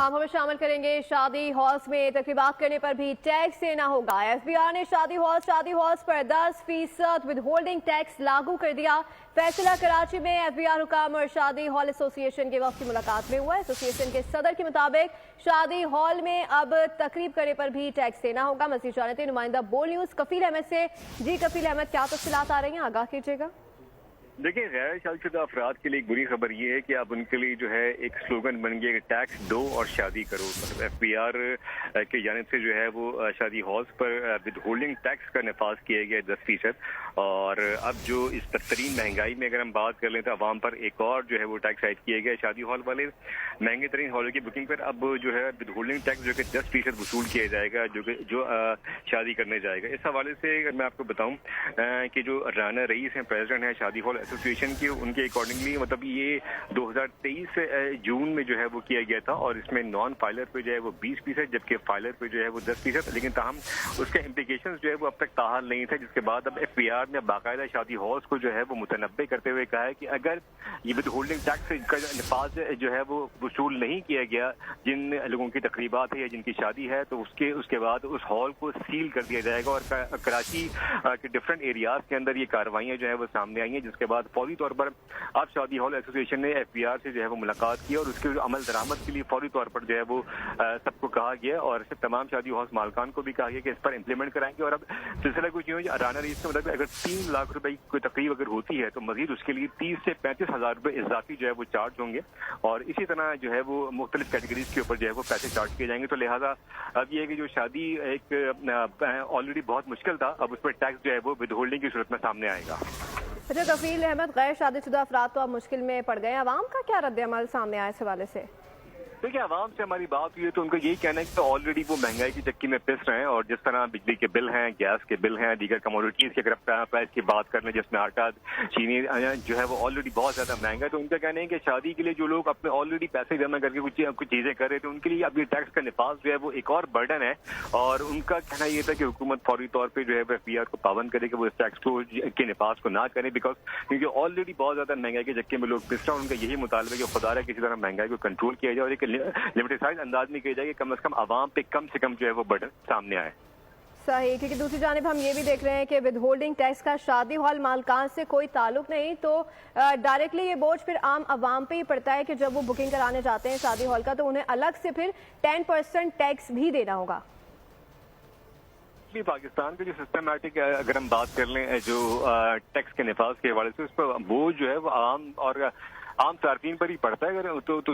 आप हमें शामिल करेंगे। शादी हॉल्स में तकरीबात करने पर भी टैक्स देना होगा। एफबीआर ने शादी हॉल्स पर 10% विदहोल्डिंग टैक्स लागू कर दिया। फैसला कराची में एफबीआर हुकाम और शादी हॉल एसोसिएशन के वक्त की मुलाकात में हुआ। एसोसिएशन के सदर के मुताबिक शादी हॉल में अब तकरीब करने पर भी टैक्स देना होगा। मज़ीद जानते हैं नुमाइंदा बोल न्यूज़ कफील अहमद से। जी कफील अहमद, क्या तफसीलात आ रही हैं, आगाह कीजिएगा। देखिए, गैर शादीशुदा अफराद के लिए एक बुरी खबर ये है कि अब उनके लिए जो है एक स्लोगन बन गया कि टैक्स दो और शादी करो। मतलब एफबीआर की जानिब से जो है वो शादी हॉल्स पर विदहोल्डिंग टैक्स का नफाज किया गया 10%। और अब जो इस बदतरीन महंगाई में अगर हम बात कर लें तो अवाम पर एक और जो है वो टैक्स ऐड किया गया। शादी हॉल वाले महंगे तरीन हॉल की बुकिंग पर अब जो है विदहोल्डिंग टैक्स जो कि 10% वसूल किया जाएगा जो शादी करने जाएगा। इस हवाले से अगर मैं आपको बताऊँ कि जो राना रईस हैं, प्रेसिडेंट है शादी हॉल एसोसिएशन की, उनके अकॉर्डिंगली मतलब ये 2023 जून में जो है वो किया गया था और इसमें नॉन फाइलर पे जो है वो 20%, जबकि फाइलर पे जो है वो 10%। लेकिन ताहम उसके इम्प्लीकेशंस जो है वो अब तक ताहाल नहीं थे, जिसके बाद अब एफबीआर ने बाकायदा शादी हॉल्स को जो है वो मुतनब्बे करते हुए कहा है कि अगर ये विदहोल्डिंग टैक्स का नफाज जो है वो वसूल नहीं किया गया जिन लोगों की तकरीबात है या जिनकी शादी है, तो उसके बाद उस हॉल को सील कर दिया जाएगा। और कराची के डिफरेंट एरियाज के अंदर ये कार्रवाइयां जो है वो सामने आई हैं, जिसके बाद फौरी तौर पर अब शादी हॉल एसोसिएशन ने एफबीआर से जो है वो मुलाकात की और उसके अमल दरामद के लिए फौरी तौर पर जो है वो सबको कहा गया और तमाम शादी हॉल मालकान को भी कहा गया कि इस पर इम्प्लीमेंट कराएंगे। और अब सिलसिला कुछ यूँ राना रईस का मतलब अगर 3 लाख रुपए की तकरीब अगर होती है तो मजीद उसके लिए 30 से 35 हज़ार रुपए इजाफी जो है वो चार्ज होंगे और इसी तरह जो है वो मुख्तलिफ कैटेगरीज के ऊपर जो है वो पैसे चार्ज किए जाएंगे। तो लिहाजा अब ये है कि जो शादी एक ऑलरेडी बहुत मुश्किल था, अब उस पर टैक्स जो है वो विदहोल्डिंग की सूरत में सामने आएगा। अच्छा कफील अहमद, गैर शादीशुदा अफराद तो अब मुश्किल में पड़ गए हैं, अवाम का क्या रद्द अमल सामने आया इस हवाले से? देखिए, आवाम से हमारी बात हुई है तो उनका यही कहना है कि ऑलरेडी वो महंगाई की चक्की में पिस रहे हैं और जिस तरह बिजली के बिल हैं, गैस के बिल हैं, दीगर कमोडिटीज की अगर प्राइस की बात कर लें जिसमें आटा चीनी जो है वो ऑलरेडी बहुत ज्यादा महंगा है, तो उनका कहना है कि शादी के लिए जो लोग अपने ऑलरेडी पैसे जमा करके कुछ चीजें कर रहे थे उनके लिए अब ये टैक्स का निफाज जो है वो एक और बर्डन है। और उनका कहना ये था कि हुकूमत फौरी तौर पर जो है एफबीआर को पाबंद करे कि वो इस टैक्स को के निफाज को ना करें, बिकॉज क्योंकि ऑलरेडी बहुत ज्यादा महंगाई के चक्के में लोग पिस रहे हैं। उनका यही मुतालबा है कि खुदा किसी तरह महंगाई को कंट्रोल किया जाए और एक लिमिटेड अंदाज में किया जाए कि कम से कम आवाम पे कम से कम जो है वो बर्डन सामने आए। सही, क्योंकि दूसरी जानिब हम ये भी देख रहे हैं कि विदहोल्डिंग टैक्स का शादी हॉल मालकान से कोई ताल्लुक नहीं, तो डायरेक्टली ये बोझ फिर आम आवाम पे ही पड़ता है कि जब वो बुकिंग कराने जाते हैं शादी हॉल का तो उन्हें अलग से फिर 10% टैक्स भी देना होगा। पाकिस्तान का जो सिस्टमैटिक अगर हम बात कर लें जो टैक्स के निफाज के हवाले से, उस पर बोझ जो है वो आम और आम सार्फिन पर ही पड़ता है। अगर तो